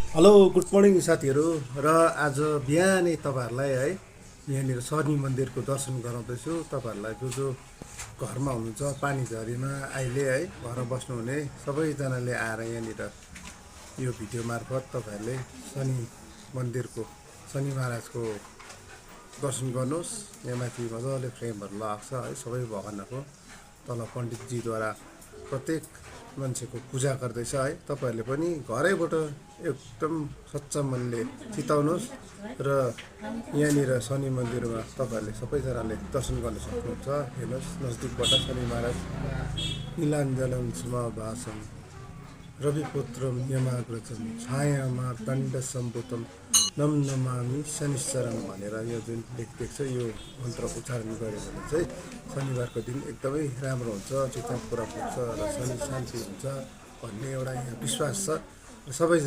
Hello good morning साथीहरू। र आज बिहानै तपाईँहरूलाई है यहाँनिर शनि मन्दिरको दर्शन गराउँदैछु। तपाईँहरूलाई जो जो घरमा हुनुहुन्छ पानी झरीमा अहिले है घरमा बस्नुहुने सबैजनाले आएर यहाँनिर यो भिडियो मार्फत तपाईँहरूले शनि मन्दिरको शनि महाराजको दर्शन गर्नुहोस्। यहाँ माथि मजाले फ्रेमहरू लगाएको छ है, सबै भगवान्हरूको तल पण्डितजीद्वारा प्रत्येक मान्छेको पूजा गर्दैछ है। तपाईँहरूले पनि घरैबाट एकदम सच्चा मनले चिताउनुहोस् र यहाँनिर शनि मन्दिरमा तपाईँहरूले सबैजनाले दर्शन गर्न सक्नुहुन्छ। हेर्नुहोस् नजदिकबाट शनि महाराज नीलाञ्जनं समाभासं रविपुत्रं यमाग्रजं छायामा दण्डसम्भूतं नम नमामि शनिश्चरं भनेर यो जुन लेखिएको छ यो मन्त्र उच्चारण गऱ्यो भने चाहिँ शनिबारको दिन एकदमै राम्रो हुन्छ, चित्त पुरा पुग्छ र शनि शान्ति हुन्छ भन्ने एउटा यहाँ विश्वास छ। र सबै